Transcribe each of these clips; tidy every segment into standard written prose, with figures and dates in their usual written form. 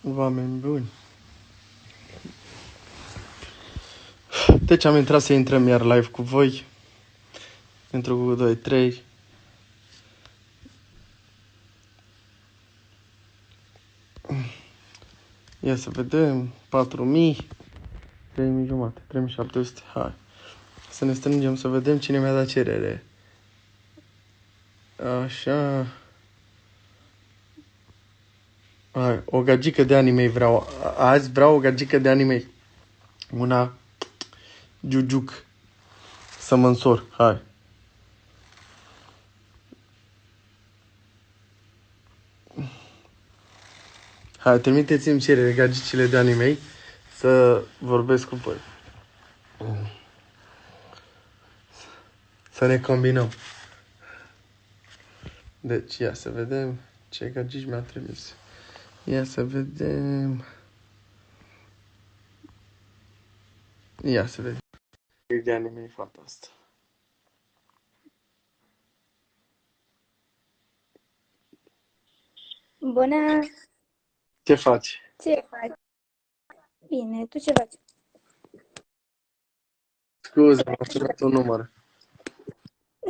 Oameni buni. Deci am intrat să intrăm iar live cu voi. Intru cu 2, 3. Ia să vedem. 4.000. 3.000 jumate. 3.700. Hai. Să ne strângem să vedem cine mi-a dat cerere. Așa. Hai, o gagică de anime vreau. Azi vreau o gagică de anime. Una Jujuc. Să mă însor. Hai. Hai, trimiteți-mi cerere, gagicile de anime, să vorbesc cu voi. Să ne combinăm. Deci, ia să vedem ce gagici mi-a trimis. Ia să vedem. Ia să vedem. Ce de anime e fata asta. Bună! Ce faci? Ce faci? Bine, tu ce faci? Scuze, m-a sunat un număr.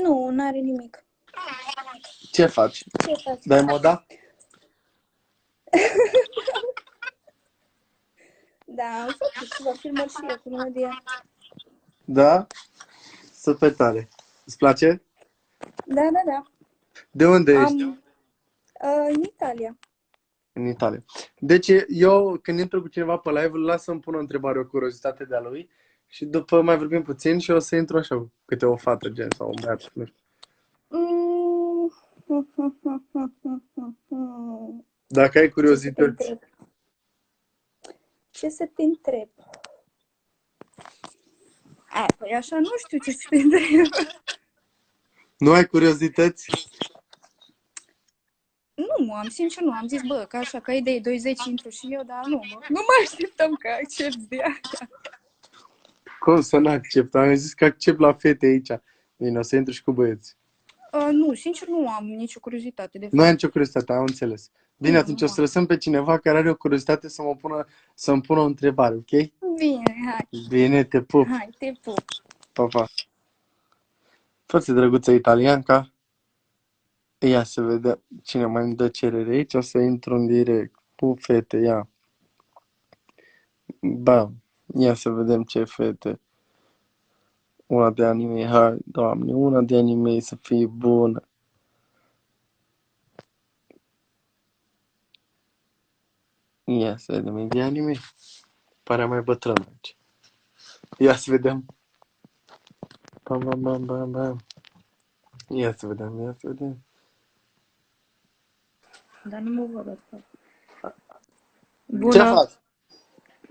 Nu, n-are nimic. Ce faci? Ce faci? Dai moda? Da, am făcut ceva filmări și eu cu Nadia. Da? Super tare. Îți place? Da. De unde ești? În Italia. În Italia. Deci eu când intru cu cineva pe live, îl las să-mi pună o întrebare, o curiozitate de-a lui și după mai vorbim puțin și o să intru așa cu câte o fată gen sau un băiat. Nu știu. Dacă ai curiozități. Ce să te întreb? Păi așa nu știu ce să te întreb. Nu ai curiozități? Nu, sincer nu, am zis, bă, că așa, ca idei 20 intru și eu, dar nu, nu mă așteptam că accept de așa. Cum să nu accept? Am zis că accept la fete aici. Bine, o să intru și cu băieți. Nu, sincer nu am nicio curiozitate de fapt. Nu ai nicio curiozitate, am înțeles. Bine, atunci o să lăsăm pe cineva care are o curiozitate să-mi pună o întrebare, ok? Bine, hai. Bine, te pup. Hai, te pup. Pa, pa. Foarte drăguță italianca. Ia să vedem cine mai îmi dă cerere aici. O să intru în direct cu fete, ia. Bam. Ia să vedem ce fete. Una de anime, hai, doamne, una de anime să fie bună. Ia să vedem, e de anime? Pare mai bătrân aici. Ia să vedem. Bam. Ia să vedem. Dar nu mă văd asta. Ce Bună! faci?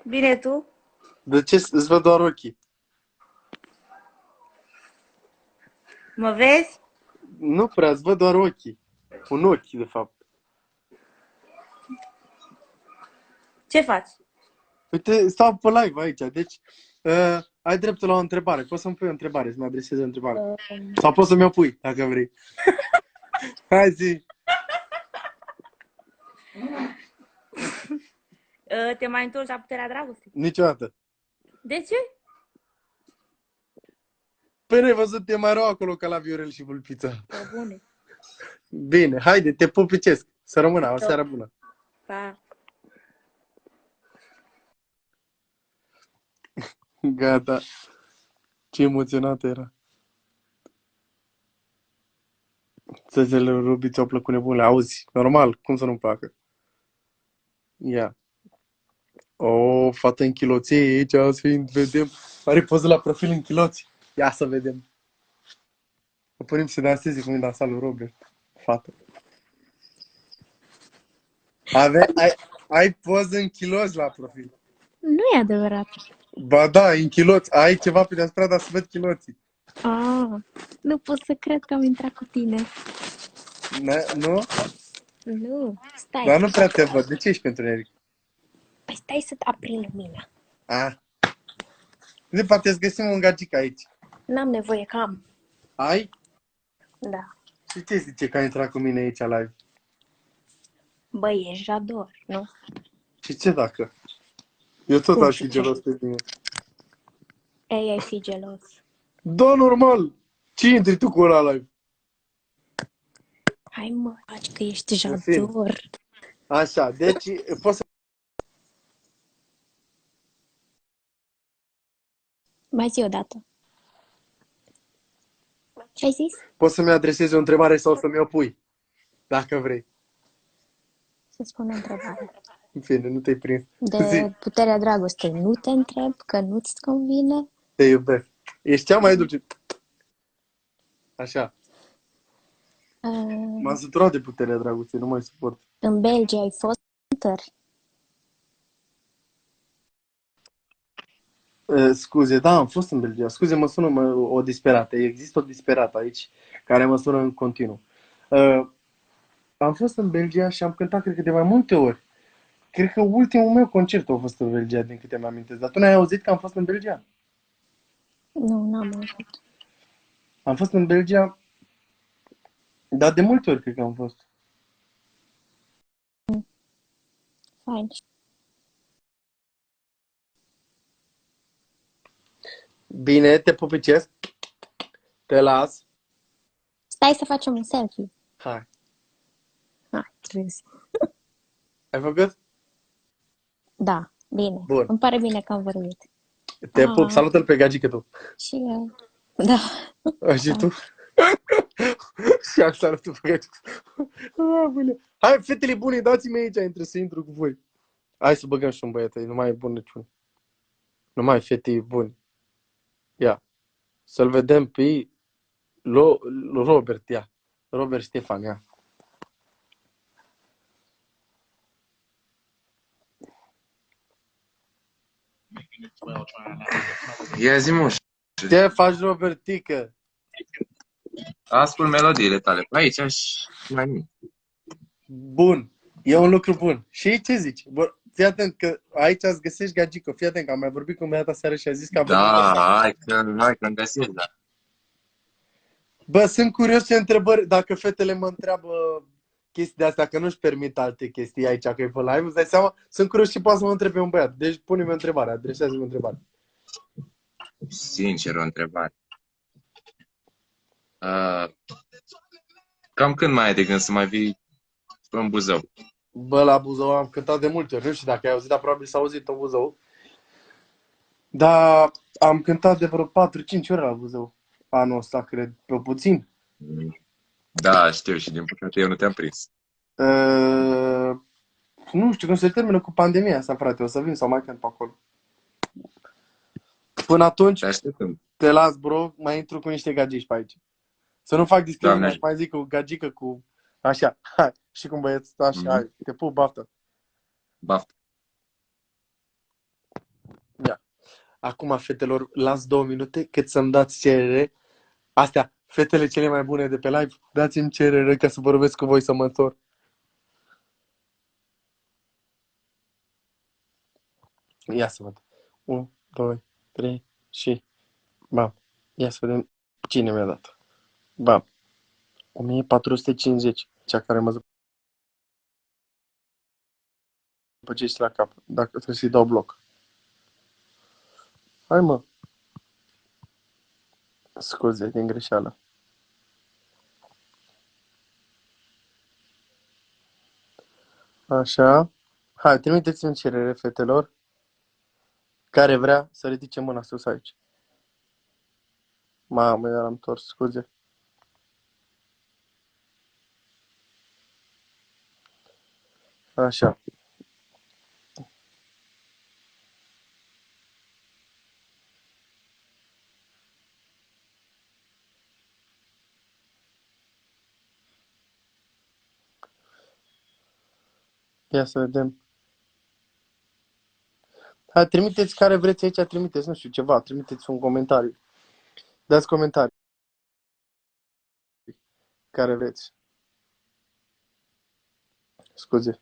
Bine, tu? De ce îți văd doar ochii? Mă vezi? Nu prea, îți văd doar ochii. Un ochi, de fapt. Ce faci? Uite, stau pe live aici, deci ai dreptul la o întrebare. Poți să-mi pui o întrebare, să-mi adresezi o întrebare. Sau poți să-mi o pui, dacă vrei. Hai zi. Te mai întorci la puterea dragostei? Niciodată. De ce? Păi n-ai văzut, e mai rău acolo ca la Viorel și Vulpița. Pe bune. Bine, haide, te pupicesc. Să rămână, o seară bună. Pa. Gata. Ce emoționată era. Țățele Rubi ți-au plăcut nebunele. Auzi, normal, cum să nu-mi placă? Ia. O fată în chiloție aici, să vedem. Are poză la profil în chiloți. Ia să vedem. O punem să danseze cum e dansa lui Robert. Fată. Ai poză în chiloți la profil. Nu e adevărat. Ba da, în chiloți. Ai ceva pe deasupra, dar să văd chiloții. Nu pot să cred că am intrat cu tine. Nu? Nu, stai. Dar nu prea te văd. De ce ești pentru Enric? Păi stai să aprind lumina. De poate îți găsim un gagic aici. N-am nevoie că am. Ai? Da. Și ce zice că ai intrat cu mine aici live? Băi, ești jador, nu? Și ce dacă? Eu tot Cum aș și fi ce? gelos pe tine. Ei, ai fi gelos. Da, normal. Ce intri tu cu ăla live? Hai mă, faci că ești În fine. jador. Așa, deci poți să... Mai zi o dată. Ce ai zis? Poți să-mi adresezi o întrebare sau să mi-o pui, dacă vrei. Să spun o întrebare. În fine, nu te-ai prins. De Zi, puterea dragostei nu te întreb, că nu-ți convine. te iubesc. Ești cea mai dulce. Așa. M-am săturat de puterea dragostei, nu mai suport. În Belgia ai fost întări. Scuze, da, am fost în Belgia. Scuze, mă sună o disperată. Există o disperată aici care mă sună în continuu. Am fost în Belgia și am cântat, cred că de mai multe ori. Cred că ultimul meu concert a fost în Belgia, din câte mi-am amintesc. Dar tu n-ai auzit că am fost în Belgia? Nu, n-am auzit. Am fost în Belgia, dar de multe ori cred că am fost. Fain. Bine, te pupicesc. Te las. Stai să facem un selfie. Hai. Hai, trezi. Ai făcut? Da, bine. Bun. Îmi pare bine că am vorbit. Te pup. Salută-l pe gagică tu. Și eu. Da. Și tu? Și am salutat pe gagică. Hai, fetele bune, dați-mi aici, trebuie să intru cu voi. Hai să băgăm și un băiat, nu mai e bun niciun. Nu mai fete buni. Ia. Să-l vedem pe Robert, ia. Robert Ștefan, ia. Ia zi, moș. Ce faci, Robertică? Ascult melodiile tale. Aici și mai nimic. Bun. E un lucru bun. Și ce zici? Bă, fii atent că aici îți găsești gagică. Fii atent că am mai vorbit cu băiata seară și a zis că a vorbit. Da, hai că-mi găsesc, da. Bă, sunt curios ce întrebări, dacă fetele mă întreabă chestii de astea, că nu-și permit alte chestii aici, că e pe live, îți dai seama? Sunt curios și poate să mă întrebe un băiat. Deci pune-mi o întrebare, adresează-mi o întrebare. Sincer, o întrebare. Cam când mai ai de gând să mai vii în Buzău? Bă, la Buzău am cântat de multe ori, nu știu dacă ai auzit, dar probabil s-a auzit în Buzău. Dar am cântat de vreo 4-5 ori la Buzău. Anul ăsta, cred, pe puțin. Da, știu și din păcate eu nu te-am prins. Nu știu cum se termină cu pandemia asta, frate. O să vin sau mai cânt pe acolo. Până atunci, Te așteptăm. te las, bro, mai intru cu niște gagici pe aici. Să nu fac discriminare, Doamne. mai zic cu gagică, cu... Așa, hai, și cu băieți, așa, hai, te pup, baftă. Baftă. Ia. Acum, fetelor, las 2 minute cât să-mi dați cerere. Astea, fetele cele mai bune de pe live, dați-mi cerere ca să vorbesc cu voi să mă întorc. Ia să văd. 1, 2, 3 și... Bam. Ia să vedem cine mi-a dat. Bam. 1450. Cea care mă zăpăcești la cap. Dacă trebuie să-i dau bloc. Hai, mă. Scuze din greșeală. Așa. Hai, trimiteți-mi cerere, fetelor. Care vrea să ridice mâna sus aici. Mamă, iar am întors, scuze. Așa. Ia să vedem. Hai, trimiteți care vreți aici, trimiteți, nu știu, ceva, trimiteți un comentariu. Dați comentarii. Care vreți. Scuze.